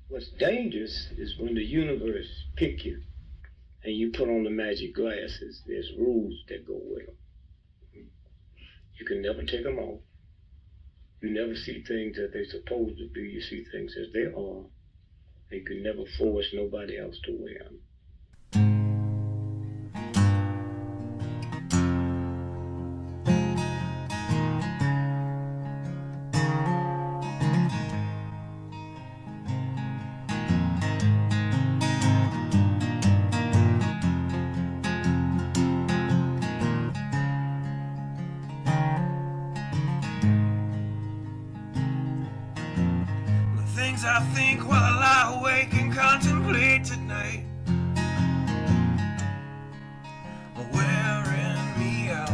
What's dangerous is when the universe pick you and you put on the magic glasses. There's rules that go with them. You can never take them off. You never see things that they're supposed to be. You see things as they are. And you can never force nobody else to wear them. I think while I lie awake and contemplate tonight are wearing me out.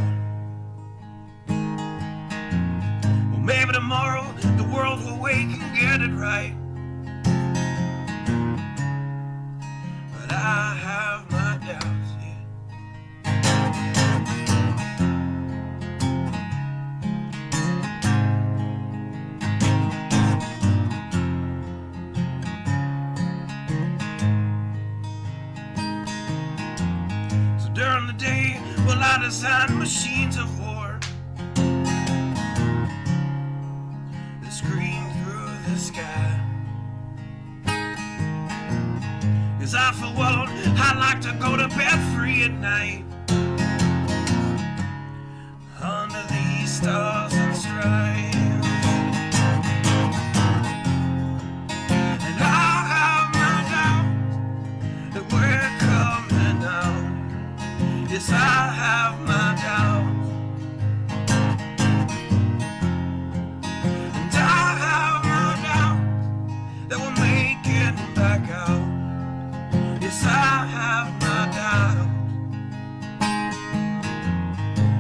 Well, maybe tomorrow the world will wake and get it right, but I have my doubts, yeah. During the day, well, I design machines of war that scream through the sky. 'Cause I, for one, I like to go to bed free at night under these stars and stripes. And I have my doubts that we're coming out. Yes, I have my doubts, and I have my doubts that we'll make it back out. Yes, I have my doubts,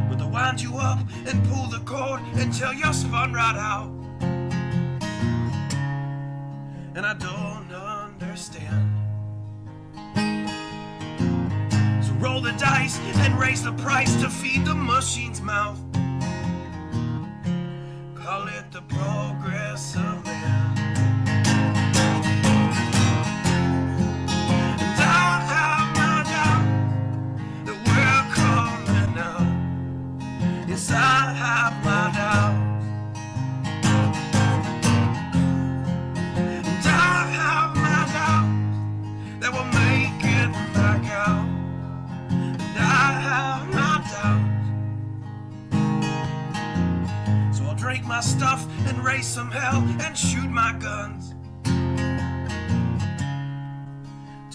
but they'll wind you up and pull the cord until you're spun right out. And I don't understand. Roll the dice and raise the price to feed the machine's mouth. Call it the progress of man. And I have my doubt that we're coming out. Yes, I have my doubt. And I have my doubt that we'll make it back out. I have my doubts, so I'll drink my stuff and raise some hell and shoot my guns to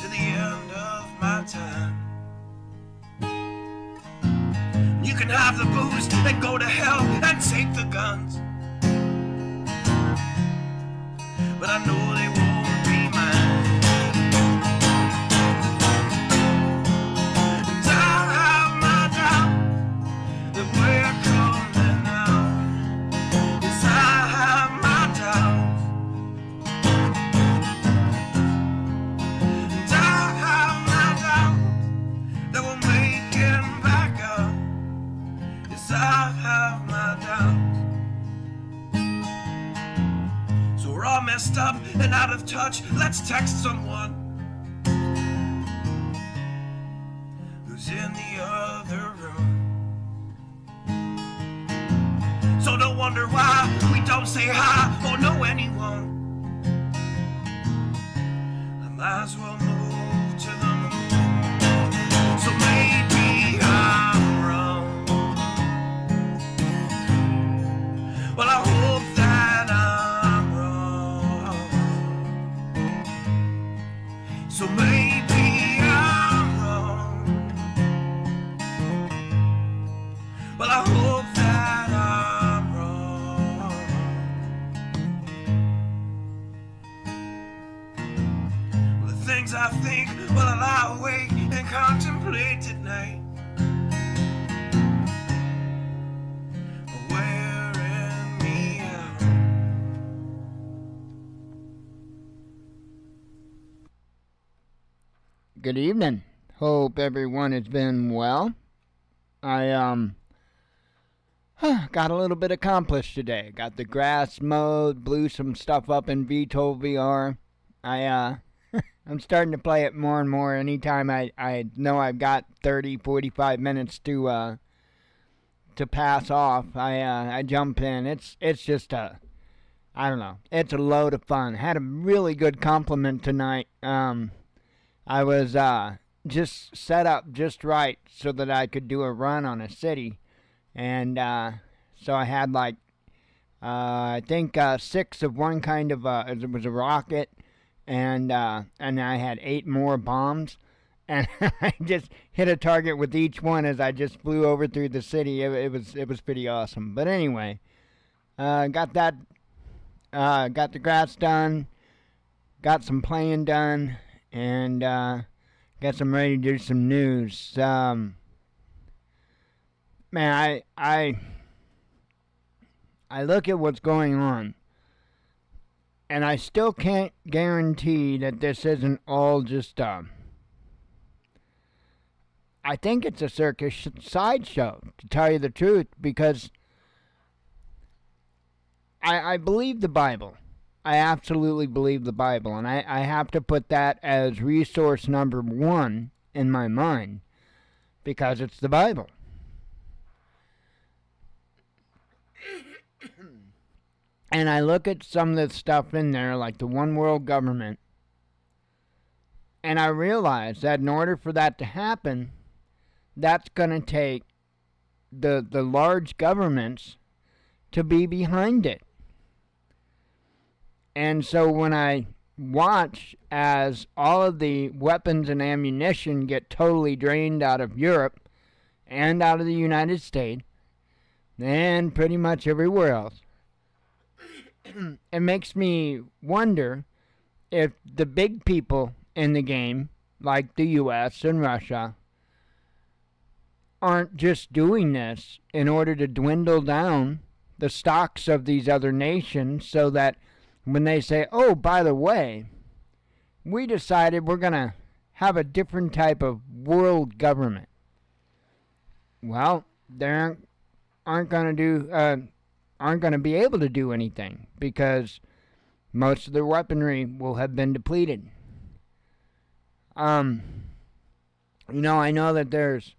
the end of my time. You can have the booze and go to hell and take the guns, but I know they won't be mine. Messed up and out of touch, let's text someone who's in the other room. So don't wonder why we don't say hi or know anyone. I might as well move to the moon. So maybe I'm wrong. Well, I hope that I'm wrong. So maybe I'm wrong. Well, I hope that I'm wrong. Well, the things I think while I lie awake and contemplate at night are wearing me out. Good evening. Hope everyone has been well. I got a little bit accomplished today. Got the grass mowed, blew some stuff up in VTOL VR. I'm starting to play it more and more. Anytime I know I've got 30, 45 minutes to pass off, I jump in. It's just I don't know. It's a load of fun. Had a really good compliment tonight. I was just set up just right so that I could do a run on a city, and so I had like I think 6 of one kind of it was a rocket, and I had 8 more bombs, and I just hit a target with each one as I just flew over through the city. It was pretty awesome. But anyway, got that. Got the grass done, got some playing done, and guess I'm ready to do some news. Man, I look at what's going on, and I still can't guarantee that this isn't all just I think it's a circus sideshow, to tell you the truth, because I believe the Bible. I absolutely believe the Bible, and I have to put that as resource number 1 in my mind, because it's the Bible. And I look at some of the stuff in there, like the one world government, and I realize that in order for that to happen, that's going to take the large governments to be behind it. And so when I watch as all of the weapons and ammunition get totally drained out of Europe and out of the United States and pretty much everywhere else, it makes me wonder if the big people in the game, like the US and Russia, aren't just doing this in order to dwindle down the stocks of these other nations so that when they say, oh, by the way, we decided we're going to have a different type of world government. Well, they aren't going to be able to do anything because most of their weaponry will have been depleted. I know that there's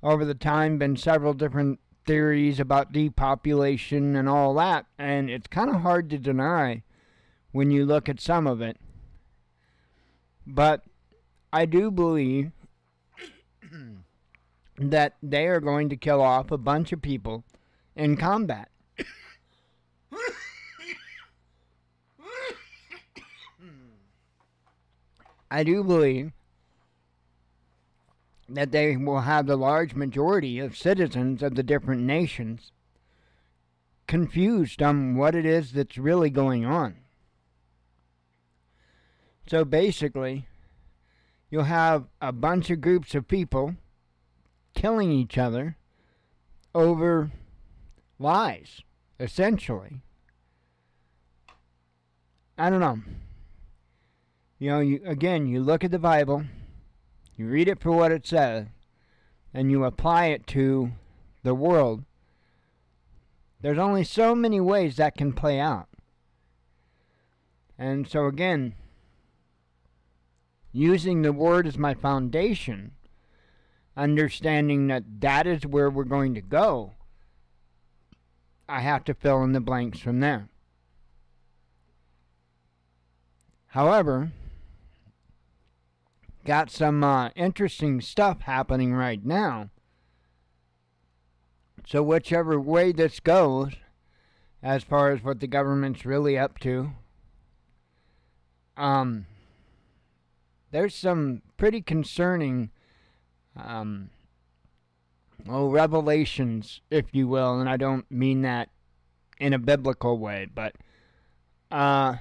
over the time been several different theories about depopulation and all that, and it's kind of hard to deny when you look at some of it. But I do believe that they are going to kill off a bunch of people in combat. I do believe that they will have the large majority of citizens of the different nations confused on what it is that's really going on. So basically, you'll have a bunch of groups of people killing each other over lies, essentially. I don't know. You look at the Bible, you read it for what it says, and you apply it to the world. There's only so many ways that can play out. And so again, using the Word as my foundation, understanding that that is where we're going to go, I have to fill in the blanks from there. However, got some interesting stuff happening right now. So whichever way this goes, as far as what the government's really up to, there's some pretty concerning revelations, if you will, and I don't mean that in a biblical way, but I've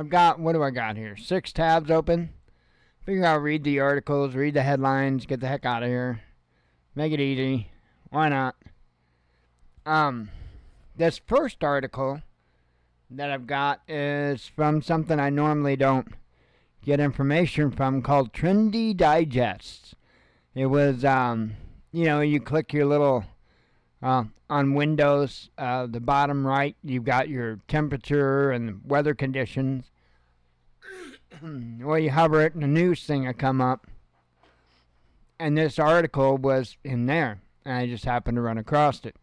got, what do I got here? 6 tabs open. Figure I'll read the articles, read the headlines, get the heck out of here. Make it easy. Why not? This first article that I've got is from something I normally don't get information from, called Trendy Digests. It was, you click your little On Windows, the bottom right, you've got your temperature and weather conditions. Well, you hover it and the news thing will come up. And this article was in there, and I just happened to run across it.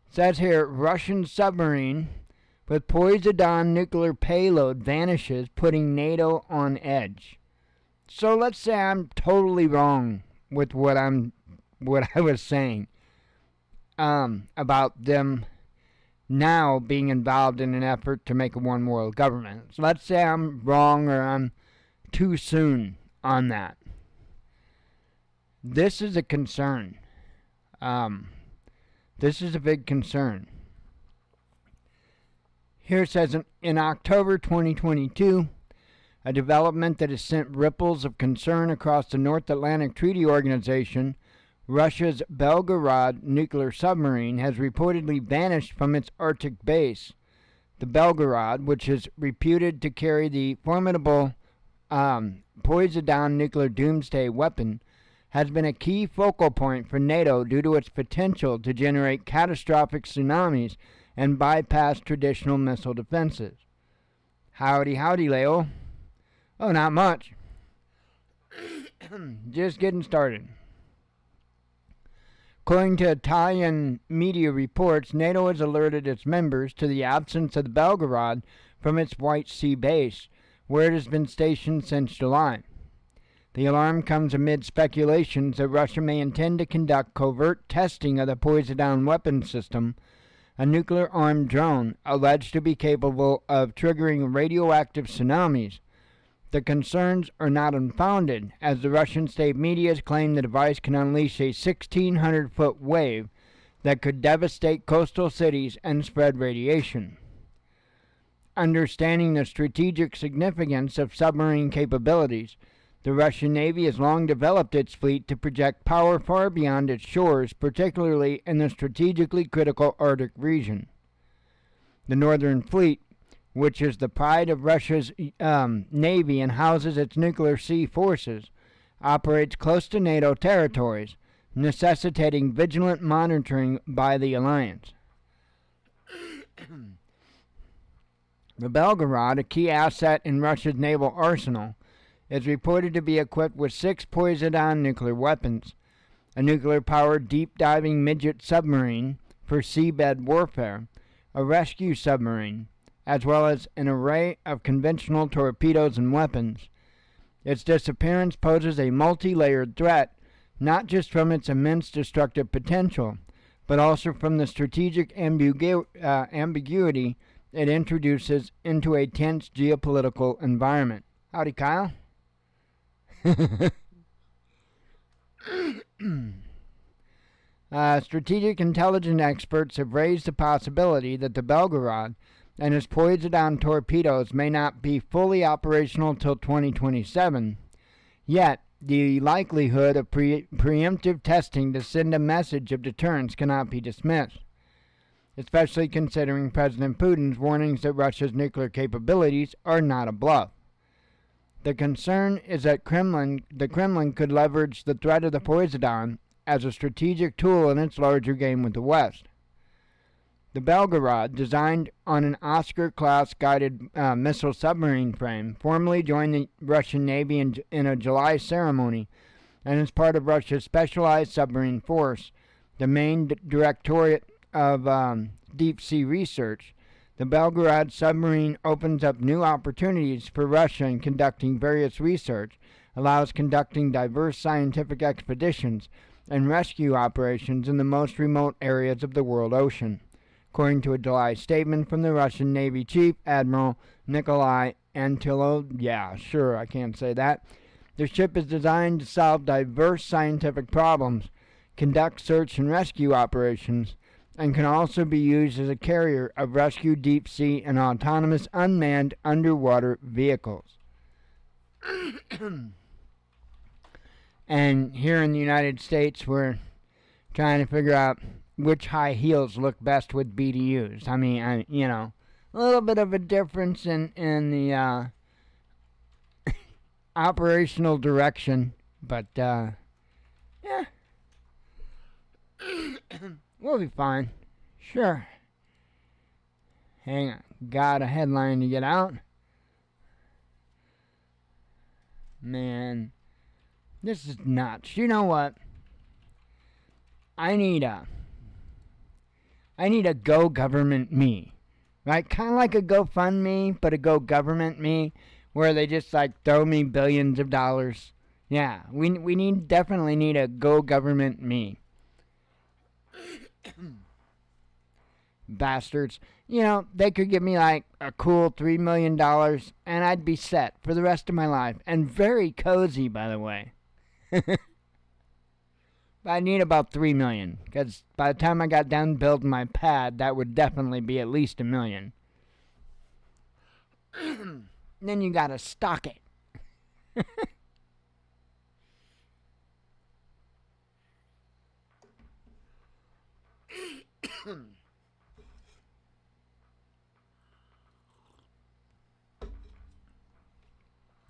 It says here, Russian submarine with Poseidon nuclear payload vanishes, putting NATO on edge. So let's say I'm totally wrong with what I was saying about them now being involved in an effort to make a one world government. So let's say I'm wrong or I'm too soon on that. This is a concern. This is a big concern. Here it says, in October 2022, a development that has sent ripples of concern across the North Atlantic Treaty Organization, Russia's Belgorod nuclear submarine has reportedly vanished from its Arctic base. The Belgorod, which is reputed to carry the formidable Poseidon nuclear doomsday weapon, has been a key focal point for NATO due to its potential to generate catastrophic tsunamis and bypass traditional missile defenses. Howdy, howdy, Leo. Oh, not much. Just getting started. According to Italian media reports, NATO has alerted its members to the absence of the Belgorod from its White Sea base, where it has been stationed since July. The alarm comes amid speculations that Russia may intend to conduct covert testing of the Poseidon weapon system, a nuclear-armed drone alleged to be capable of triggering radioactive tsunamis. The concerns are not unfounded, as the Russian state media has claimed the device can unleash a 1,600-foot wave that could devastate coastal cities and spread radiation. Understanding the strategic significance of submarine capabilities, the Russian Navy has long developed its fleet to project power far beyond its shores, particularly in the strategically critical Arctic region. The Northern Fleet, which is the pride of Russia's Navy and houses its nuclear sea forces, operates close to NATO territories, necessitating vigilant monitoring by the alliance. The Belgorod, a key asset in Russia's naval arsenal, is reported to be equipped with 6 Poseidon nuclear weapons, a nuclear-powered deep-diving midget submarine for seabed warfare, a rescue submarine, as well as an array of conventional torpedoes and weapons. Its disappearance poses a multi-layered threat, not just from its immense destructive potential, but also from the strategic ambiguity it introduces into a tense geopolitical environment. Howdy, Kyle. Strategic intelligence experts have raised the possibility that the Belgorod and its Poseidon torpedoes may not be fully operational till 2027. Yet, the likelihood of preemptive testing to send a message of deterrence cannot be dismissed, especially considering President Putin's warnings that Russia's nuclear capabilities are not a bluff. The concern is that the Kremlin could leverage the threat of the Poseidon as a strategic tool in its larger game with the West. The Belgorod, designed on an Oscar-class guided missile submarine frame, formally joined the Russian Navy in a July ceremony and is part of Russia's Specialized Submarine Force, the main directorate of deep-sea research. The Belgorod submarine opens up new opportunities for Russia in conducting various research, allows conducting diverse scientific expeditions and rescue operations in the most remote areas of the world ocean, according to a July statement from the Russian Navy Chief Admiral Nikolai Antilov. Yeah, sure, I can't say that. The ship is designed to solve diverse scientific problems, conduct search and rescue operations, and can also be used as a carrier of rescue deep-sea and autonomous unmanned underwater vehicles. And here in the United States, we're trying to figure out which high heels look best with BDUs. I mean, a little bit of a difference in the operational direction, but yeah. We'll be fine. Sure. Hang on. Got a headline to get out. Man, this is nuts. You know what? I need a Go Government Me. Right? Kind of like a GoFundMe, but a Go Government Me, where they just like throw me billions of dollars. Yeah, we definitely need a Go Government Me. Bastards. You know, they could give me like a cool $3 million and I'd be set for the rest of my life. And very cozy, by the way. But I need about $3 million, because by the time I got done building my pad, that would definitely be at least $1 million. Then you gotta stock it.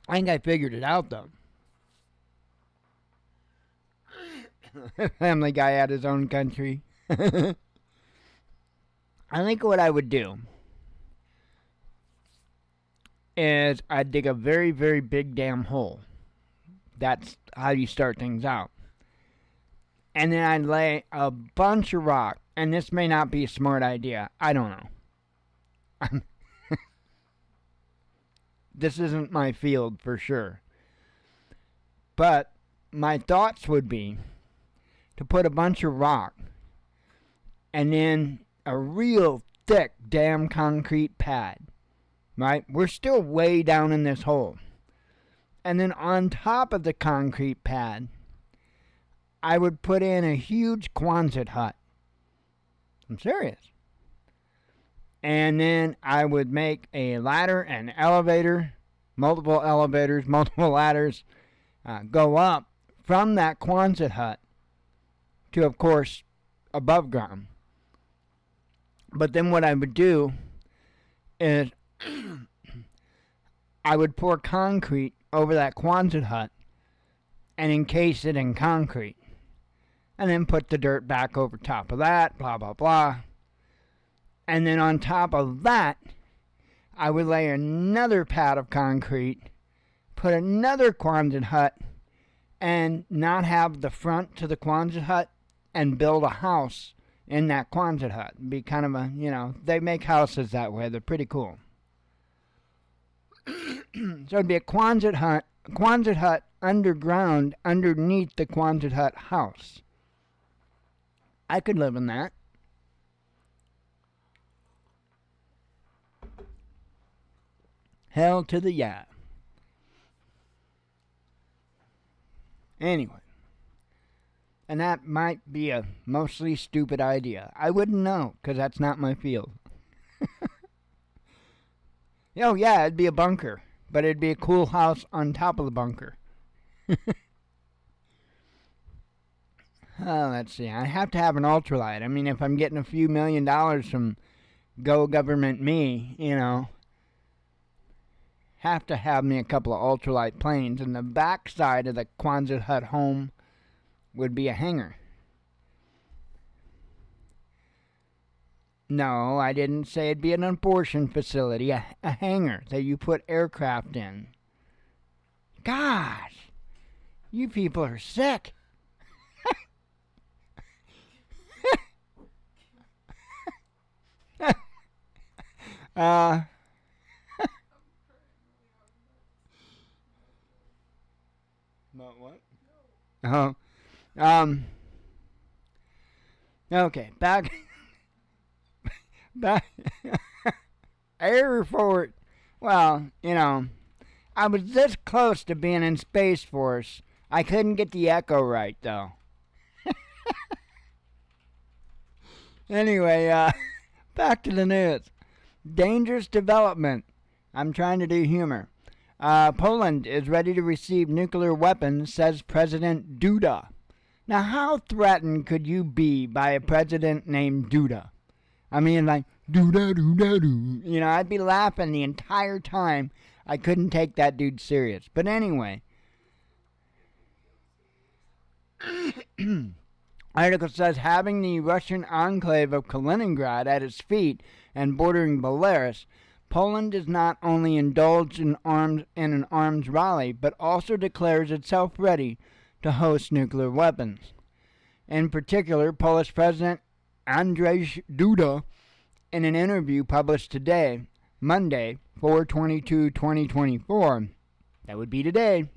I think I figured it out, though. Family Guy had his own country. I think what I would do is I'd dig a very, very big damn hole. That's how you start things out. And then I'd lay a bunch of rock. And this may not be a smart idea. I don't know. This isn't my field for sure. But my thoughts would be to put a bunch of rock and then a real thick damn concrete pad. Right? We're still way down in this hole. And then on top of the concrete pad, I would put in a huge Quonset hut. I'm serious. And then I would make a ladder and elevator, multiple elevators, multiple ladders, go up from that Quonset hut to, of course, above ground. But then what I would do is I would pour concrete over that Quonset hut and encase it in concrete. And then put the dirt back over top of that, blah, blah, blah. And then on top of that, I would lay another pad of concrete, put another Quonset hut, and not have the front to the Quonset hut, and build a house in that Quonset hut. It'd be kind of a, you know, they make houses that way. They're pretty cool. So it'd be a Quonset hut underground underneath the Quonset hut house. I could live in that. Hell to the yeah. Anyway. And that might be a mostly stupid idea. I wouldn't know, because that's not my field. Oh yeah, it'd be a bunker. But it'd be a cool house on top of the bunker. Let's see. I have to have an ultralight. I mean, if I'm getting a few $1 million from Go Government Me, you know, have to have me a couple of ultralight planes. And the back side of the Quonset hut home would be a hangar. No, I didn't say it'd be an abortion facility. A hangar that you put aircraft in. Gosh, you people are sick. About what? Oh, okay, back, air report. Well, you know, I was this close to being in Space Force. I couldn't get the echo right, though. Anyway, back to the news. Dangerous development. I'm trying to do humor. Poland is ready to receive nuclear weapons, says President Duda. Now, how threatened could you be by a president named Duda? I mean, like, Duda, Duda, Doo. You know, I'd be laughing the entire time. I couldn't take that dude serious. But anyway. Article says having the Russian enclave of Kaliningrad at its feet and bordering Belarus, Poland does not only indulge in an arms rally, but also declares itself ready to host nuclear weapons. In particular, Polish President Andrzej Duda, in an interview published today, Monday, 4/22/2024, that would be today,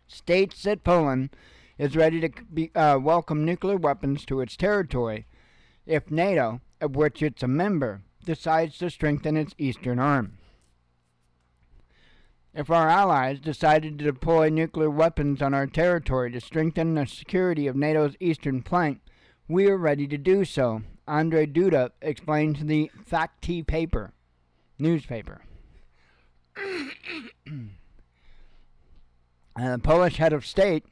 states that Poland is ready to welcome nuclear weapons to its territory if NATO, of which it's a member, decides to strengthen its eastern arm. If our allies decided to deploy nuclear weapons on our territory to strengthen the security of NATO's eastern flank, we are ready to do so, Andrzej Duda explained to the Fakty newspaper. The Polish head of state,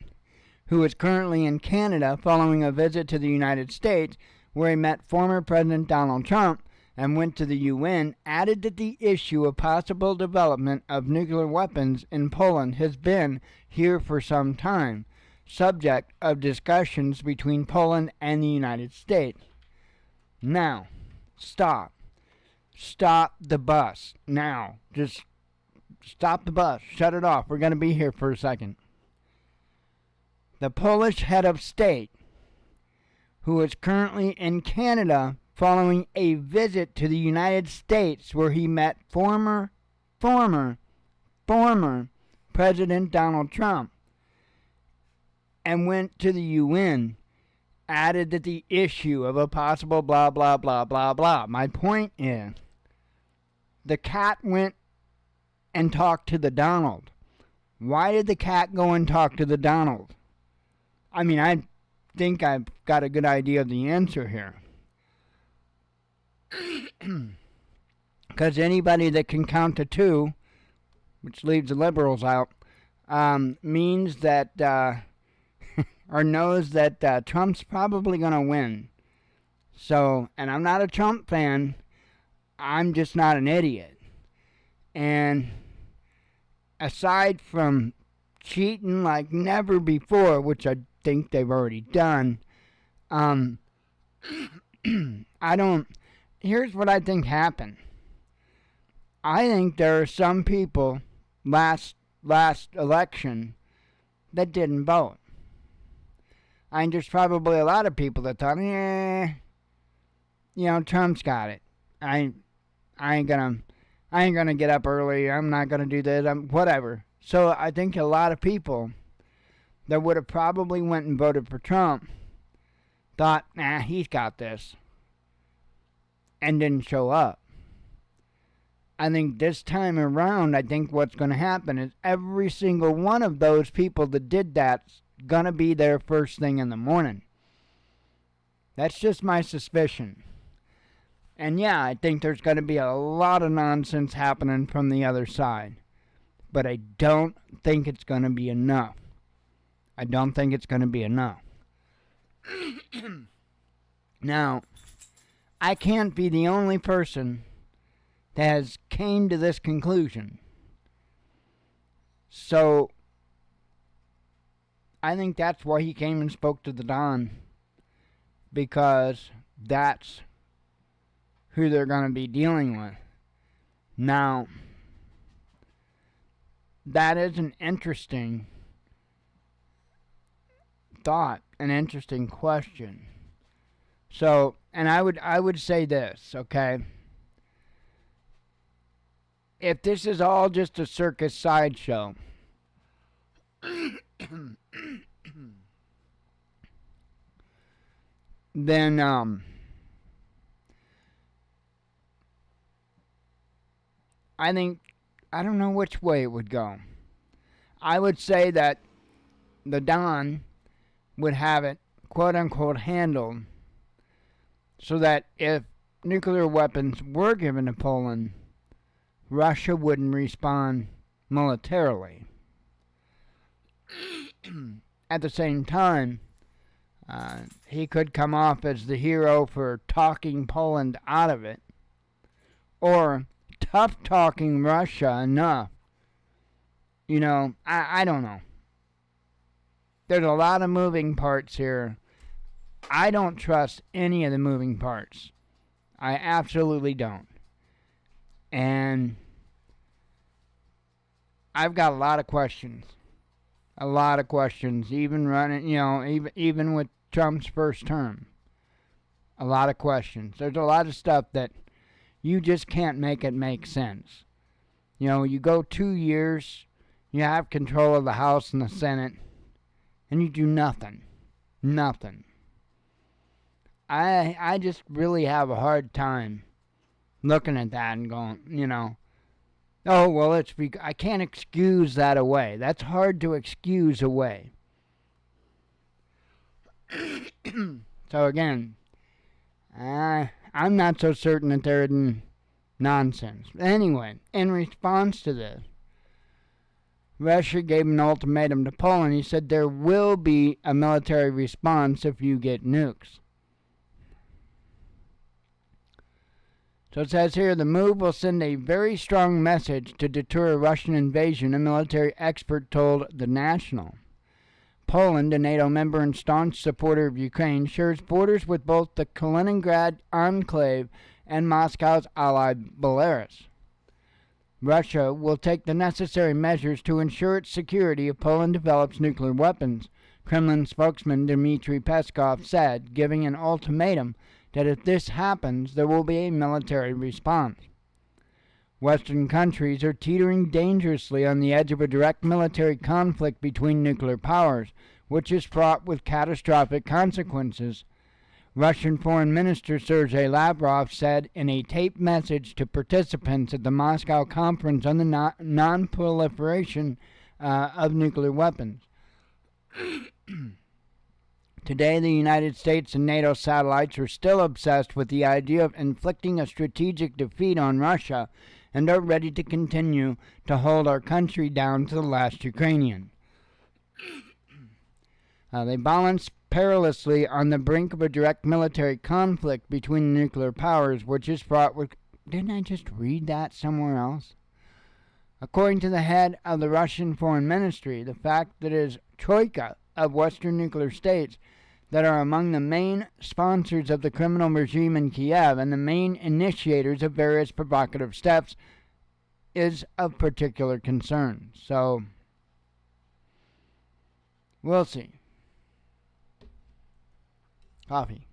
who is currently in Canada following a visit to the United States, where he met former President Donald Trump and went to the UN, added that the issue of possible development of nuclear weapons in Poland has been here for some time, subject of discussions between Poland and the United States. Now, stop. Stop the bus. Now, just stop the bus. Shut it off. We're going to be here for a second. The Polish head of state, who is currently in Canada following a visit to the United States where he met former President Donald Trump and went to the UN, added that the issue of a possible blah, blah, blah, blah, blah. My point is, the cat went and talked to the Donald. Why did the cat go and talk to the Donald? I mean, I think I've got a good idea of the answer here. Because anybody that can count to two, which leaves the liberals out, means that, or knows that Trump's probably going to win. So, and I'm not a Trump fan, I'm just not an idiot. And aside from cheating like never before, which I think they've already done, here's what I think happened. I think there are some people last election that didn't vote. I think there's probably a lot of people that thought, Trump's got it. I ain't gonna get up early. I'm not gonna do this. Whatever. So I think a lot of people that would have probably went and voted for Trump thought, he's got this, and didn't show up. I think this time around, I think what's going to happen is every single one of those people that did that's going to be there first thing in the morning. That's just my suspicion. And yeah, I think there's going to be a lot of nonsense happening from the other side. But I don't think it's going to be enough. I don't think it's going to be enough. Now, I can't be the only person that has came to this conclusion. So, I think that's why he came and spoke to the Don. Because that's who they're going to be dealing with. Now, that is an interesting thought, an interesting question. So, and I would say this, okay? If this is all just a circus sideshow, then I don't know which way it would go. I would say that the Don would have it, quote unquote, handled so that if nuclear weapons were given to Poland, Russia wouldn't respond militarily. At the same time, he could come off as the hero for talking Poland out of it, or tough-talking Russia enough. I don't know. There's a lot of moving parts here. I don't trust any of the moving parts. I absolutely don't. And I've got a lot of questions. A lot of questions, even running, even with Trump's first term. A lot of questions. There's a lot of stuff that you just can't make it make sense. You go 2 years, you have control of the House and the Senate, and you do nothing. Nothing. I just really have a hard time looking at that and going, oh, well, I can't excuse that away. That's hard to excuse away. So again, I'm not so certain that they're in nonsense. Anyway, in response to this, Russia gave an ultimatum to Poland. He said there will be a military response if you get nukes. So it says here, the move will send a very strong message to deter a Russian invasion, a military expert told The National. Poland, a NATO member and staunch supporter of Ukraine, shares borders with both the Kaliningrad enclave and Moscow's ally Belarus. Russia will take the necessary measures to ensure its security if Poland develops nuclear weapons, Kremlin spokesman Dmitry Peskov said, giving an ultimatum that if this happens, there will be a military response. Western countries are teetering dangerously on the edge of a direct military conflict between nuclear powers, which is fraught with catastrophic consequences. Russian Foreign Minister Sergei Lavrov said in a taped message to participants at the Moscow Conference on the non-proliferation of nuclear weapons. Today, the United States and NATO satellites are still obsessed with the idea of inflicting a strategic defeat on Russia and are ready to continue to hold our country down to the last Ukrainian. They balance perilously on the brink of a direct military conflict between nuclear powers, which is fraught with... Didn't I just read that somewhere else? According to the head of the Russian Foreign Ministry, the fact that it is troika of Western nuclear states that are among the main sponsors of the criminal regime in Kiev and the main initiators of various provocative steps is of particular concern. So, we'll see. Coffee.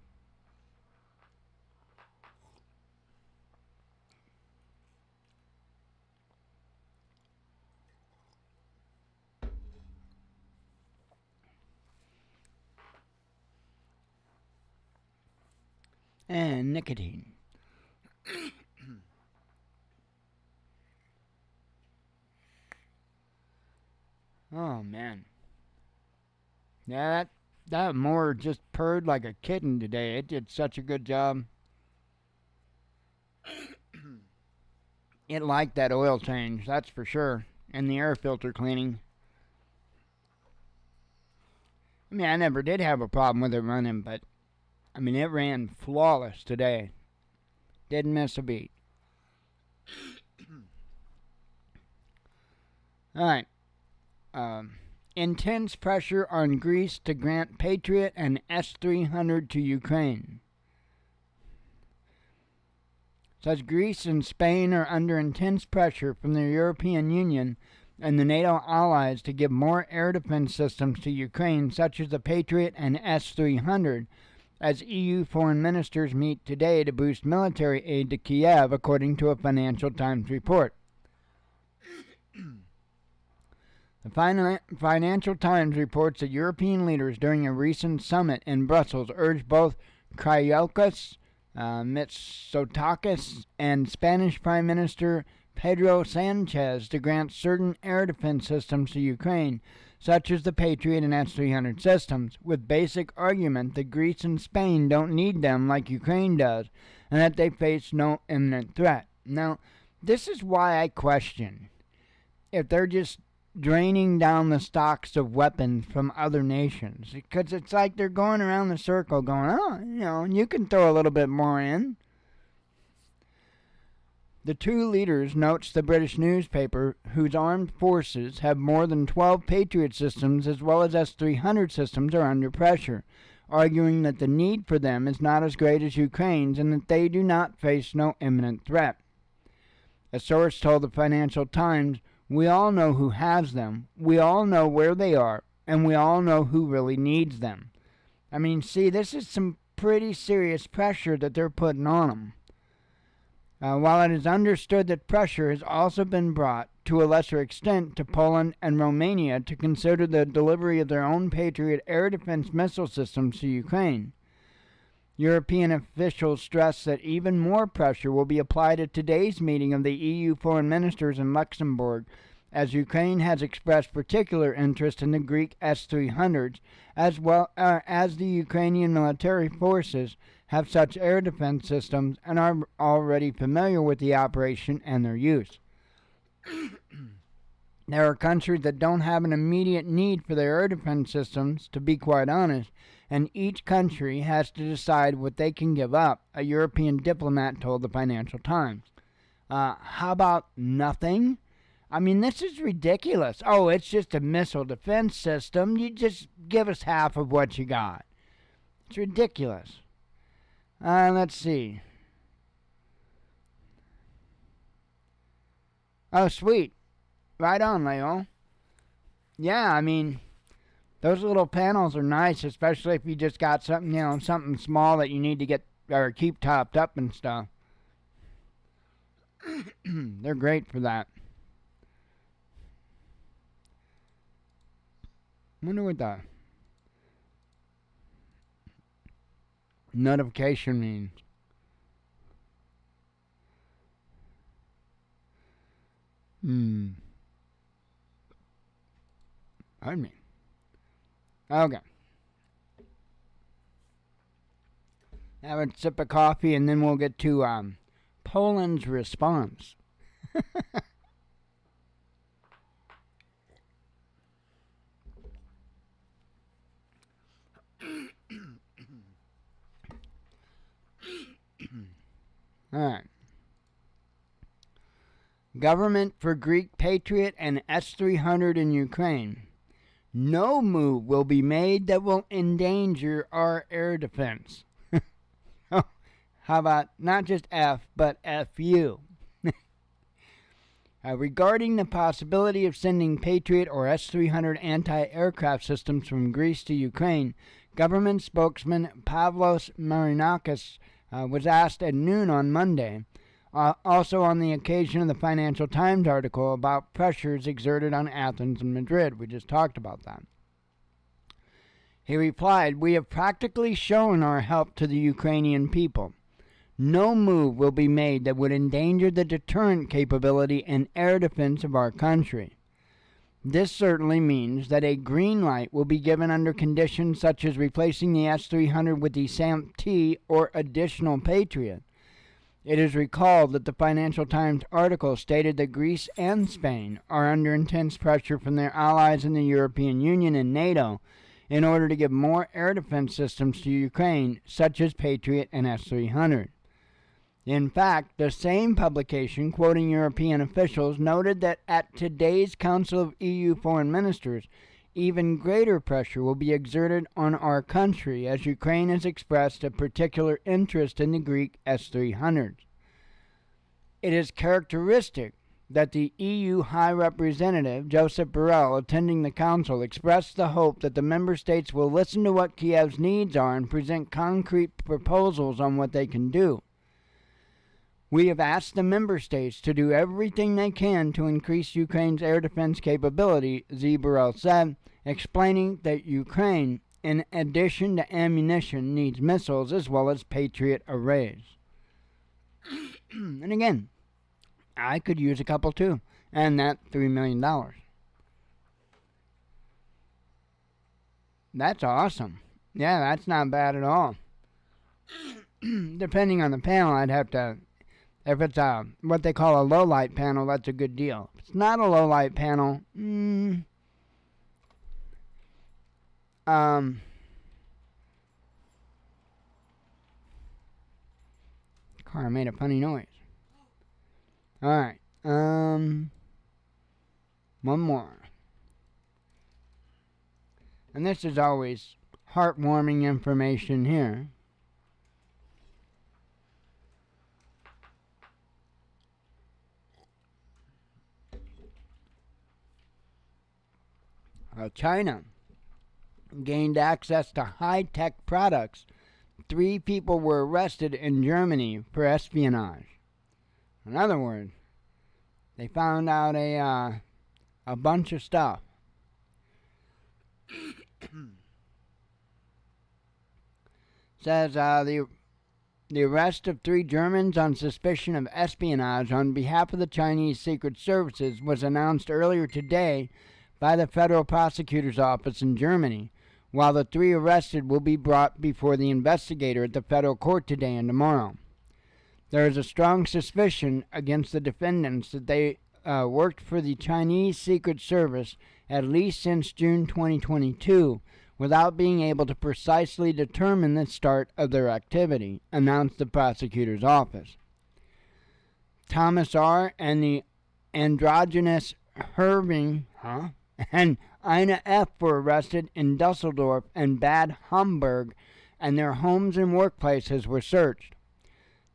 And nicotine. Oh, man. Yeah, that mower just purred like a kitten today. It did such a good job. It liked that oil change, that's for sure. And the air filter cleaning. I mean, I never did have a problem with it running, but it ran flawless today. Didn't miss a beat. Alright. Intense pressure on Greece to grant Patriot and S-300 to Ukraine. Says Greece and Spain are under intense pressure from the European Union and the NATO allies to give more air defense systems to Ukraine, such as the Patriot and S-300, as EU foreign ministers meet today to boost military aid to Kiev, according to a Financial Times report. The Financial Times reports that European leaders during a recent summit in Brussels urged both Kyriakos Mitsotakis and Spanish Prime Minister Pedro Sanchez to grant certain air defense systems to Ukraine, such as the Patriot and S-300 systems, with basic argument that Greece and Spain don't need them like Ukraine does, and that they face no imminent threat. Now, this is why I question if they're just draining down the stocks of weapons from other nations, because it's like they're going around the circle going, you can throw a little bit more in. The two leaders, notes the British newspaper, whose armed forces have more than 12 Patriot systems as well as S-300 systems, are under pressure arguing that the need for them is not as great as Ukraine's and that they do not face no imminent threat. A source told the Financial Times, "We all know who has them, we all know where they are, and we all know who really needs them." I mean, see, this is some pretty serious pressure that they're putting on them. While it is understood that pressure has also been brought, to a lesser extent, to Poland and Romania to consider the delivery of their own Patriot air defense missile systems to Ukraine, European officials stress that even more pressure will be applied at today's meeting of the EU foreign ministers in Luxembourg, as Ukraine has expressed particular interest in the Greek S-300s, as well as the Ukrainian military forces have such air defense systems and are already familiar with the operation and their use. There are countries that don't have an immediate need for their air defense systems, to be quite honest, and each country has to decide what they can give up, a European diplomat told the Financial Times. How about nothing? I mean, this is ridiculous. Oh, it's just a missile defense system. You just give us half of what you got. It's ridiculous. Let's see. Oh, sweet. Right on, Leo. Yeah, I mean, those little panels are nice, especially if you just got something, something small that you need to get or keep topped up and stuff. They're great for that. Wonder what the notification means. Pardon me. Okay. Have a sip of coffee and then we'll get to Poland's response. Alright. Government for Greek Patriot and S-300 in Ukraine. No move will be made that will endanger our air defense. Oh, how about not just F, but FU? Regarding the possibility of sending Patriot or S-300 anti-aircraft systems from Greece to Ukraine, government spokesman Pavlos Marinakis was asked at noon on Monday, also on the occasion of the Financial Times article about pressures exerted on Athens and Madrid. We just talked about that. He replied, "We have practically shown our help to the Ukrainian people. No move will be made that would endanger the deterrent capability and air defense of our country. This certainly means that a green light will be given under conditions such as replacing the S-300 with the SAMP-T or additional Patriot. It is recalled that the Financial Times article stated that Greece and Spain are under intense pressure from their allies in the European Union and NATO in order to give more air defense systems to Ukraine, such as Patriot and S-300. In fact, the same publication, quoting European officials, noted that at today's Council of EU Foreign Ministers, even greater pressure will be exerted on our country as Ukraine has expressed a particular interest in the Greek S-300s. It is characteristic that the EU High Representative, Joseph Borrell, attending the Council, expressed the hope that the member states will listen to what Kiev's needs are and present concrete proposals on what they can do. We have asked the member states to do everything they can to increase Ukraine's air defense capability, Borrell said, explaining that Ukraine, in addition to ammunition, needs missiles as well as Patriot arrays. And again, I could use a couple too, and that $3 million. That's awesome. Yeah, that's not bad at all. Depending on the panel, I'd have to... If it's what they call a low light panel, that's a good deal. If it's not a low light panel, car made a funny noise. Alright, one more. And this is always heartwarming information here. China gained access to high-tech products. 3 people were arrested in Germany for espionage. In other words, they found out a bunch of stuff. Says the arrest of 3 Germans on suspicion of espionage on behalf of the Chinese Secret Services was announced earlier today by the Federal Prosecutor's Office in Germany, while the 3 arrested will be brought before the investigator at the federal court today and tomorrow. There is a strong suspicion against the defendants that they worked for the Chinese Secret Service at least since June 2022, without being able to precisely determine the start of their activity, announced the prosecutor's office. Thomas R. and the androgynous Herving, and Ina F. were arrested in Dusseldorf and Bad Homburg, and their homes and workplaces were searched.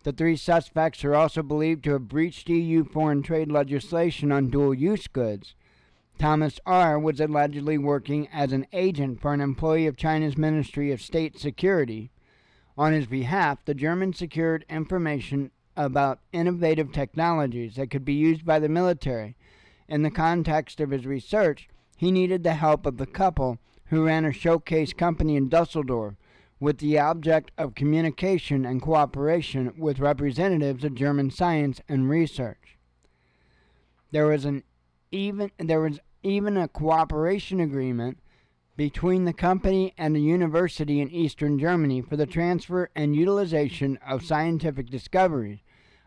The 3 suspects are also believed to have breached EU foreign trade legislation on dual-use goods. Thomas R. was allegedly working as an agent for an employee of China's Ministry of State Security. On his behalf, the Germans secured information about innovative technologies that could be used by the military. In the context of his research, he needed the help of the couple who ran a showcase company in Dusseldorf, with the object of communication and cooperation with representatives of German science and research. There was even a cooperation agreement between the company and a university in eastern Germany for the transfer and utilization of scientific discoveries.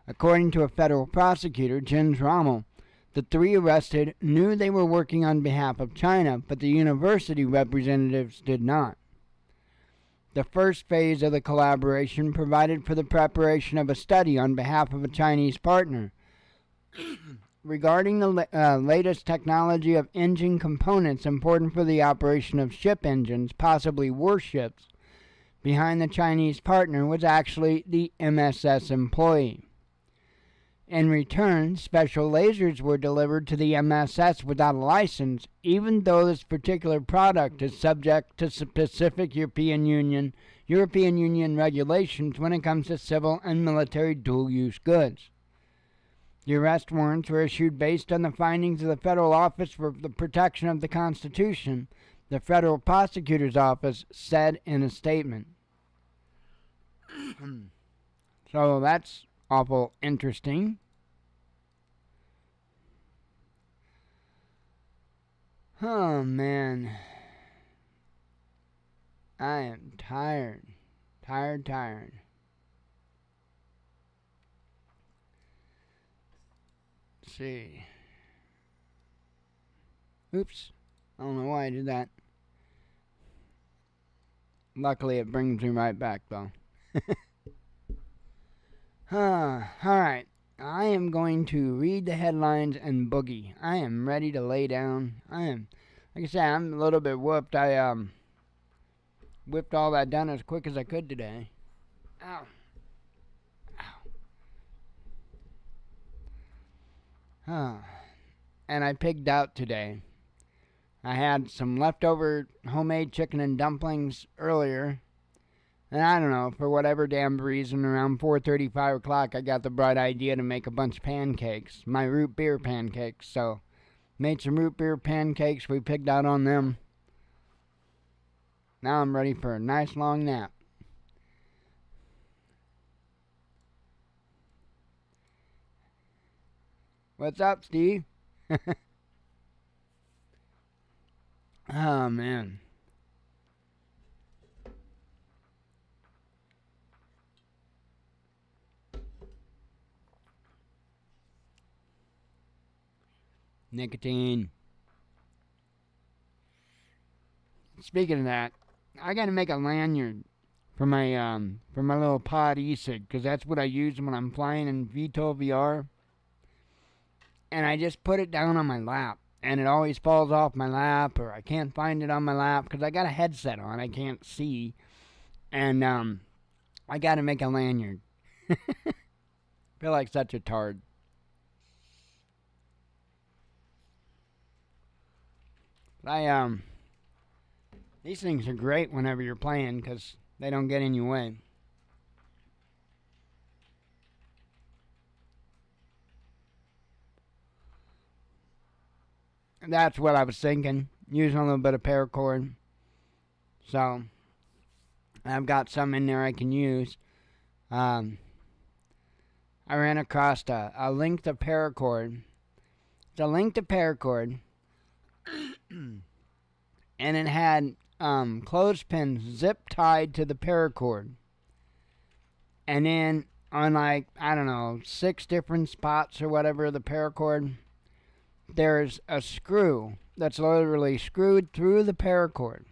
According to a federal prosecutor, Jens Rommel, the 3 arrested knew they were working on behalf of China, but the university representatives did not. The first phase of the collaboration provided for the preparation of a study on behalf of a Chinese partner regarding the latest technology of engine components important for the operation of ship engines, possibly warships. Behind the Chinese partner was actually the MSS employee. In return, special lasers were delivered to the MSS without a license, even though this particular product is subject to specific European Union regulations when it comes to civil and military dual-use goods. The arrest warrants were issued based on the findings of the Federal Office for the Protection of the Constitution, the Federal Prosecutor's Office said in a statement. So that's awful interesting. Oh man, I am tired. Tired. Let's see. Oops, I don't know why I did that. Luckily it brings me right back though. Alright, I am going to read the headlines and boogie. I am ready to lay down. Like I said, I'm a little bit whooped. I whipped all that done as quick as I could today. Ow. And I pigged out today. I had some leftover homemade chicken and dumplings earlier. And I don't know, for whatever damn reason, around 4:30, 5 o'clock, I got the bright idea to make a bunch of pancakes. My root beer pancakes. So, made some root beer pancakes. We pigged out on them. Now I'm ready for a nice long nap. What's up, Steve? Oh, man. Nicotine. Speaking of that, I gotta make a lanyard for my little pod e-cig, because that's what I use when I'm flying in VTOL VR. And I just put it down on my lap. and it always falls off my lap, or I can't find it on my lap because I got a headset on. I can't see, and I got to make a lanyard. Feel like such a tard. These things are great whenever you're playing because they don't get in your way. That's what I was thinking. Using a little bit of paracord. So, I've got some in there I can use. I ran across a length of paracord. It's a length of paracord. And it had clothespins zip tied to the paracord. And then on like, I don't know, 6 different spots or whatever of the paracord, there's a screw that's literally screwed through the paracord.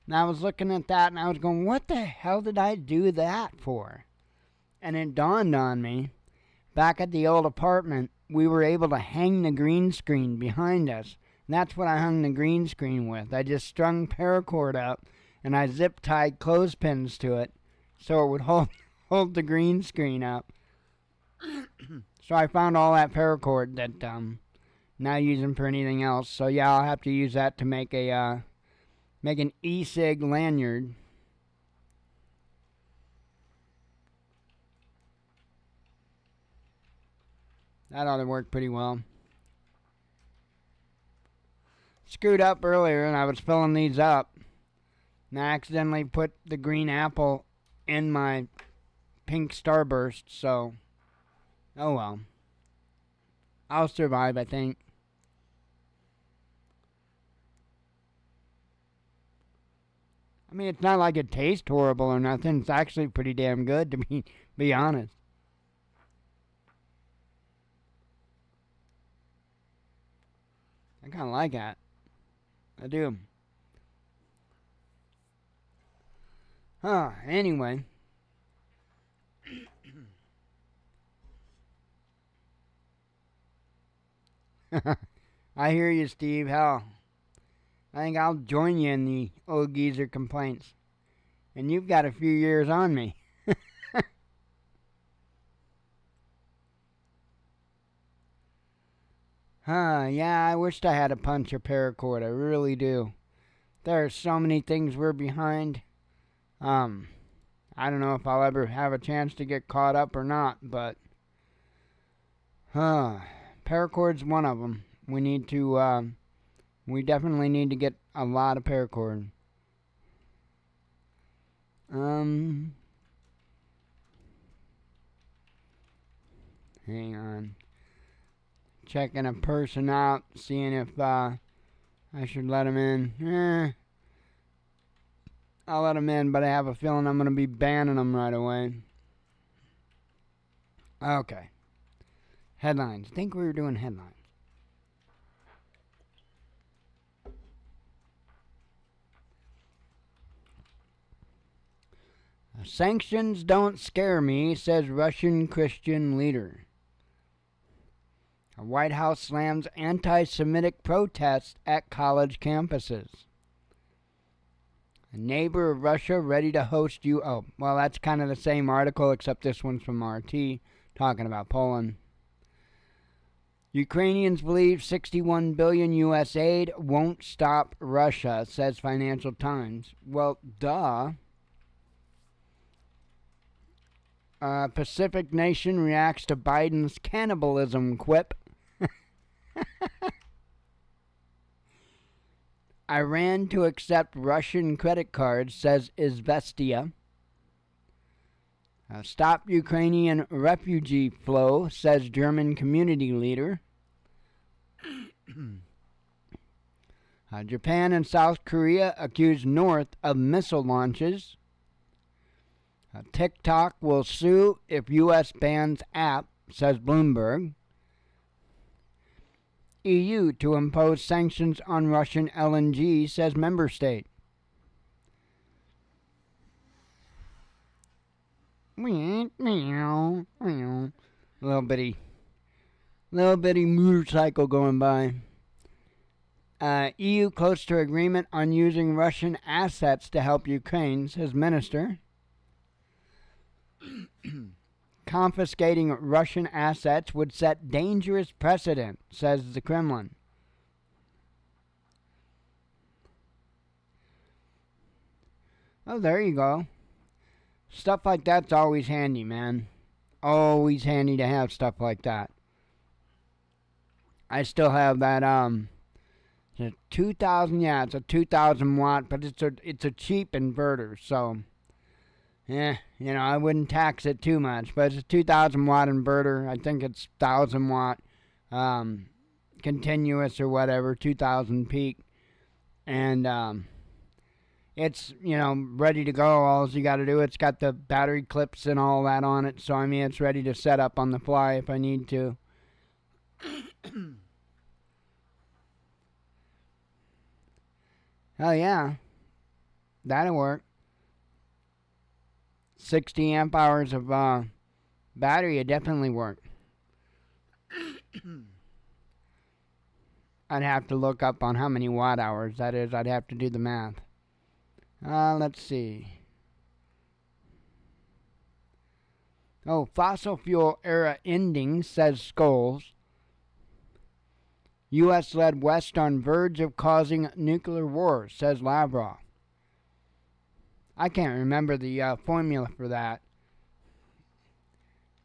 And I was looking at that and I was going, what the hell did I do that for? And it dawned on me, back at the old apartment, we were able to hang the green screen behind us. And that's what I hung the green screen with. I just strung paracord up and I zip tied clothespins to it so it would hold the green screen up. So I found all that paracord that not using for anything else. So yeah, I'll have to use that to make an e-cig lanyard. That ought to work pretty well. Screwed up earlier and I was filling these up. And I accidentally put the green apple in my pink starburst, so oh well. I'll survive, I think. I mean, it's not like it tastes horrible or nothing. It's actually pretty damn good, to be honest. I kind of like that. I do. Anyway. I hear you, Steve. Hell, I think I'll join you in the old geezer complaints. And you've got a few years on me. Yeah, I wished I had a punch or paracord. I really do. There are so many things we're behind. I don't know if I'll ever have a chance to get caught up or not, but paracord's one of them. We definitely need to get a lot of paracord. Hang on. Checking a person out, seeing if I should let him in. I'll let him in, but I have a feeling I'm going to be banning him right away. Okay. Headlines. I think we were doing headlines. Sanctions don't scare me, says Russian Christian leader. A White House slams anti-Semitic protests at college campuses. A neighbor of Russia ready to host you. Oh, well, that's kind of the same article, except this one's from RT, talking about Poland. Ukrainians believe 61 billion U.S. aid won't stop Russia, says Financial Times. Well, duh. Pacific nation reacts to Biden's cannibalism quip. Iran to accept Russian credit cards, says Izvestia. Stop Ukrainian refugee flow, says German community leader. Japan and South Korea accuse North of missile launches. TikTok will sue if U.S. bans app, says Bloomberg. EU to impose sanctions on Russian LNG, says member state. Little bitty motorcycle going by. EU close to agreement on using Russian assets to help Ukraine, says minister. Confiscating Russian assets would set dangerous precedent, says the Kremlin. Oh, there you go. Stuff like that's always handy, man. Always handy to have stuff like that. I still have that, it's a 2000, yeah, it's a 2000 watt, but it's a cheap inverter, so, I wouldn't tax it too much, but it's a 2000 watt inverter. I think it's 1000 watt, continuous or whatever, 2000 peak, and, it's, ready to go. All you got to do, it's got the battery clips and all that on it, so, it's ready to set up on the fly if I need to. Oh yeah, that'll work. 60 amp hours of battery, it definitely work. I'd have to look up on how many watt hours that is. I'd have to do the math. Let's see. Oh, fossil fuel era ending, says Scholes. U.S. led West on verge of causing nuclear war, says Lavrov. I can't remember the formula for that.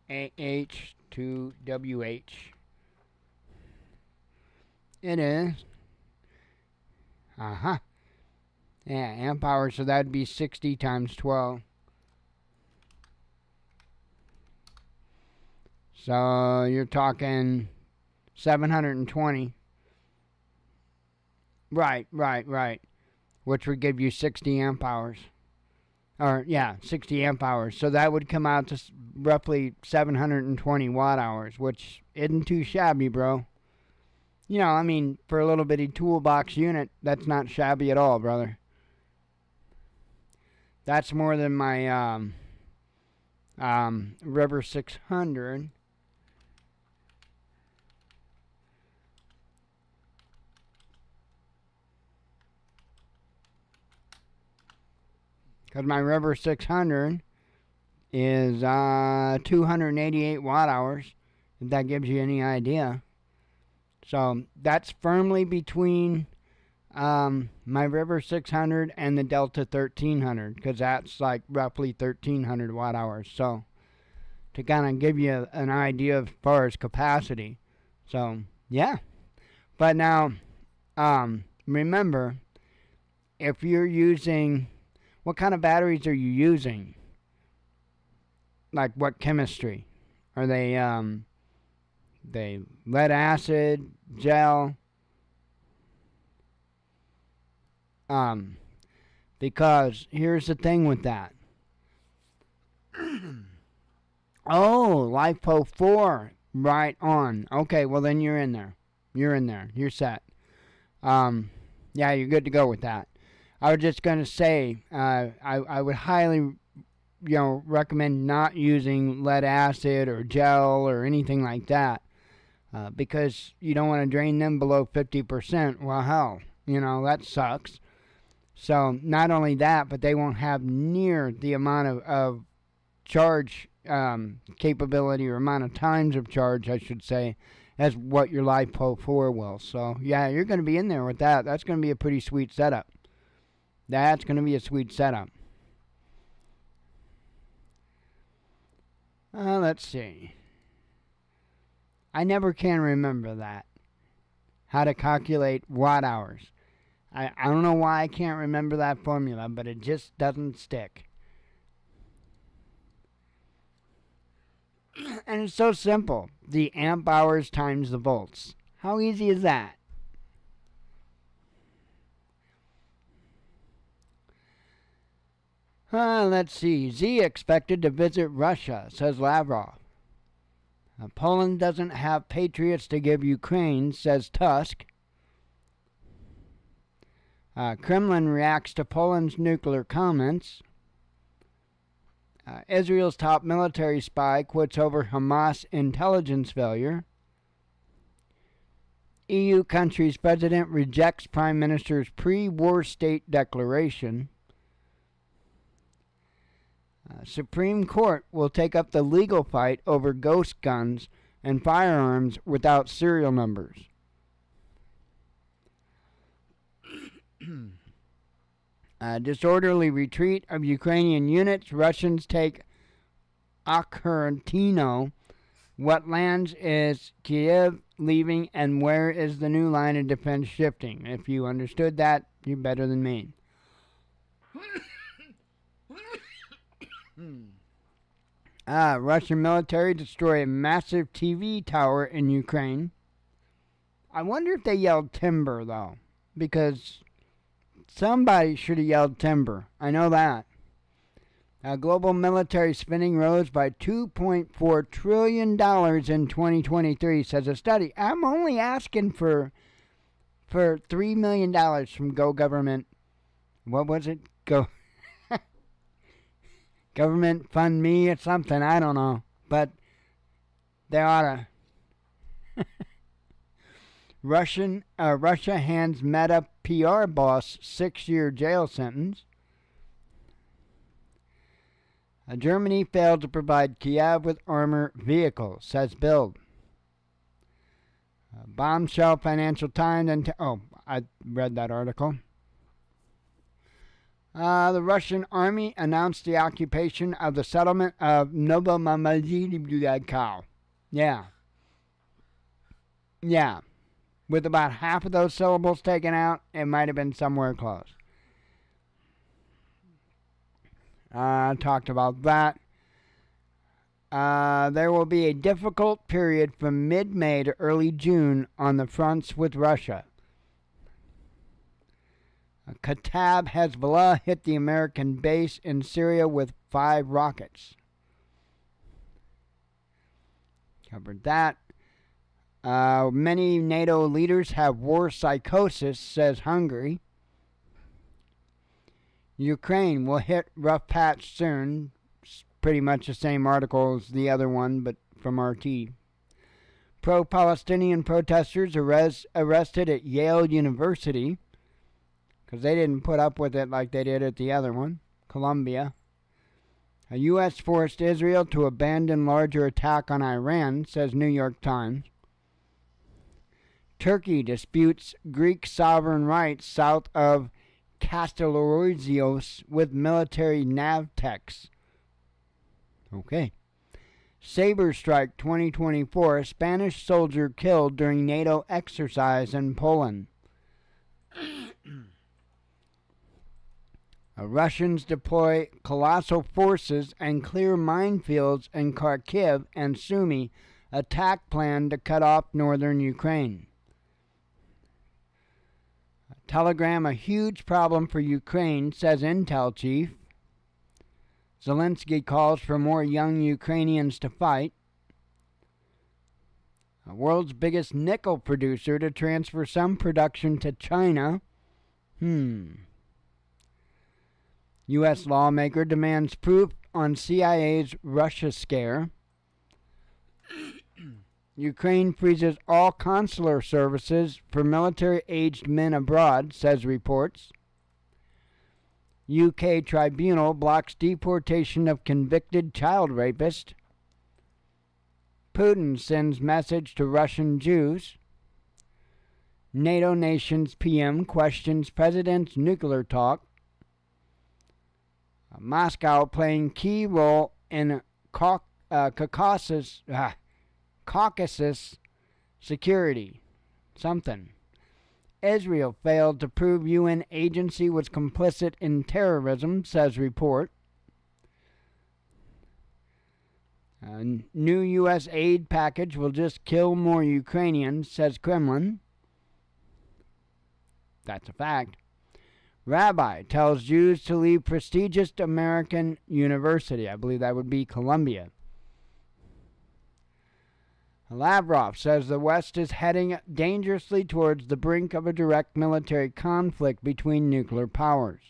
H2WH. It is. Uh-huh. Yeah, amp hours, so that'd be 60 times 12. So you're talking 720. Right. Which would give you 60 amp hours. Or, yeah, 60 amp hours. So that would come out to roughly 720 watt hours, which isn't too shabby, bro. For a little bitty toolbox unit, that's not shabby at all, brother. That's more than my River 600. Because my River 600 is 288 watt hours, if that gives you any idea. So that's firmly between my River 600 and the Delta 1300, because that's like roughly 1300 watt hours. So to kind of give you an idea as far as capacity. So yeah. But now, remember, if you're using, what kind of batteries are you using? Like what chemistry? Are they lead acid, gel? Because here's the thing with that. Oh, LiFePo 4. Right on. Okay, well then you're in there. You're set. Yeah, you're good to go with that. I was just going to say, I would highly, recommend not using lead acid or gel or anything like that, because you don't want to drain them below 50%. Well, hell, that sucks. So not only that, but they won't have near the amount of charge capability, or amount of times of charge, I should say, as what your LiFePo 4 will. So yeah, you're going to be in there with that. That's going to be a pretty sweet setup. That's going to be a sweet setup. Let's see. I never can remember that. How to calculate watt hours. I don't know why I can't remember that formula, but it just doesn't stick. And it's so simple. The amp hours times the volts. How easy is that? Let's see. Z expected to visit Russia, says Lavrov. Poland doesn't have patriots to give Ukraine, says Tusk. Kremlin reacts to Poland's nuclear comments. Israel's top military spy quits over Hamas intelligence failure. EU country's president rejects Prime Minister's pre-war state declaration. Supreme Court will take up the legal fight over ghost guns and firearms without serial numbers. Disorderly retreat of Ukrainian units. Russians take Okhotino. What lands is Kiev leaving, and where is the new line of defense shifting? If you understood that, you're better than me. Russian military destroy a massive TV tower in Ukraine. I wonder if they yelled timber, though, because somebody should have yelled timber. I know that. Global military spending rose by $2.4 trillion in 2023, says a study. I'm only asking for $3 million from Go Government. What was it? Go Government Fund Me or something. I don't know. But they ought to. Russia hands Meta PR boss 6-year jail sentence. Germany failed to provide Kiev with armor vehicles, says Bild. Bombshell Financial Times and... I read that article. The Russian army announced the occupation of the settlement of Novomamazhivka. Yeah. With about half of those syllables taken out, it might have been somewhere close. Talked about that. There will be a difficult period from mid-May to early June on the fronts with Russia. Kataib Hezbollah hit the American base in Syria with 5 rockets. Covered that. Many NATO leaders have war psychosis, says Hungary. Ukraine will hit rough patch soon. It's pretty much the same article as the other one, but from RT. Pro-Palestinian protesters arrested at Yale University because they didn't put up with it like they did at the other one, Columbia. A U.S. forced Israel to abandon larger attack on Iran, says New York Times. Turkey disputes Greek sovereign rights south of Castellorizios with military Navtex. Okay. Saber Strike 2024, Spanish soldier killed during NATO exercise in Poland. Russians deploy colossal forces and clear minefields in Kharkiv and Sumy, attack plan to cut off northern Ukraine. Telegram, a huge problem for Ukraine, says Intel chief. Zelensky calls for more young Ukrainians to fight. The world's biggest nickel producer to transfer some production to China. U.S. lawmaker demands proof on CIA's Russia scare. Ukraine freezes all consular services for military-aged men abroad, says reports. UK tribunal blocks deportation of convicted child rapist. Putin sends message to Russian Jews. NATO nations PM questions president's nuclear talk. Moscow playing key role in Caucasus security. Something. Israel failed to prove UN agency was complicit in terrorism, says report. A new U.S. aid package will just kill more Ukrainians, says Kremlin. That's a fact. Rabbi tells Jews to leave prestigious American university. I believe that would be Columbia. Lavrov says the West is heading dangerously towards the brink of a direct military conflict between nuclear powers.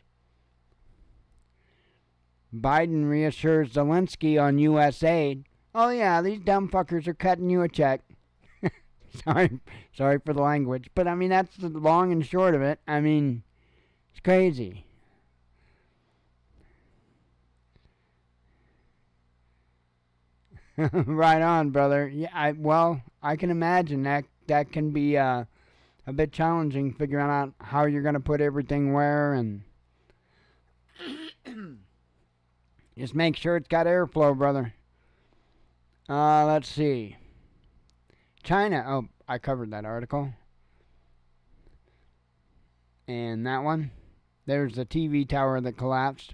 Biden reassures Zelensky on U.S. aid. Oh yeah, these dumb fuckers are cutting you a check. Sorry for the language. But, I mean, that's the long and short of it. I mean, it's crazy. Right on, brother. Yeah, I can imagine that can be a bit challenging figuring out how you're going to put everything where, and just make sure it's got airflow, brother. Let's see. China. Oh, I covered that article. And that one. There's the TV tower that collapsed.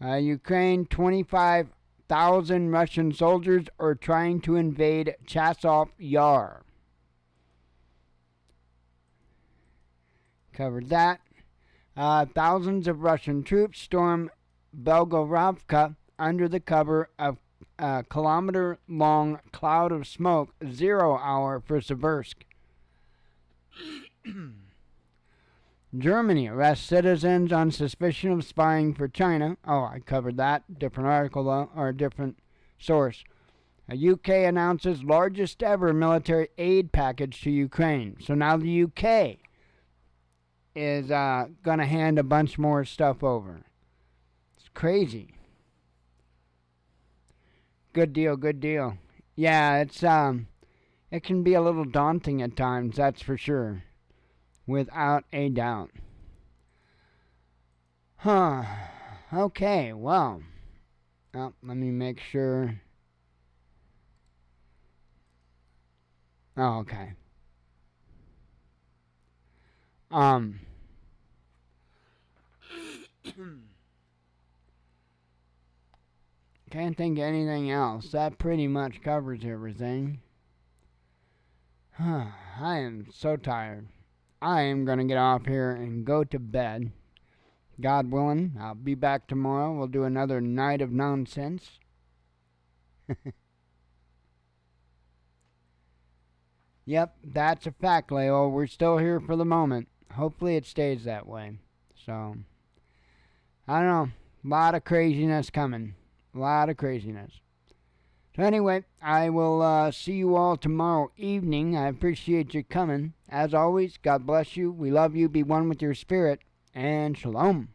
Ukraine, 25,000 Russian soldiers are trying to invade Chasov Yar. Covered that. Thousands of Russian troops storm Belgorovka under the cover of a kilometer-long cloud of smoke, 0 hour for Siversk. Germany arrests citizens on suspicion of spying for China. Oh, I covered that. Different article, though, or a different source. A UK announces largest ever military aid package to Ukraine. So now the UK is going to hand a bunch more stuff over. It's crazy. Good deal, good deal. Yeah, it can be a little daunting at times, that's for sure. Without a doubt. Okay, well. Let me make sure. Oh, okay. Can't think of anything else. That pretty much covers everything. I am so tired. I am going to get off here and go to bed. God willing, I'll be back tomorrow. We'll do another night of nonsense. Yep, that's a fact, Leo. We're still here for the moment. Hopefully it stays that way. So, I don't know. A lot of craziness coming. A lot of craziness. So anyway, I will see you all tomorrow evening. I appreciate you coming. As always, God bless you. We love you. Be one with your spirit. And shalom.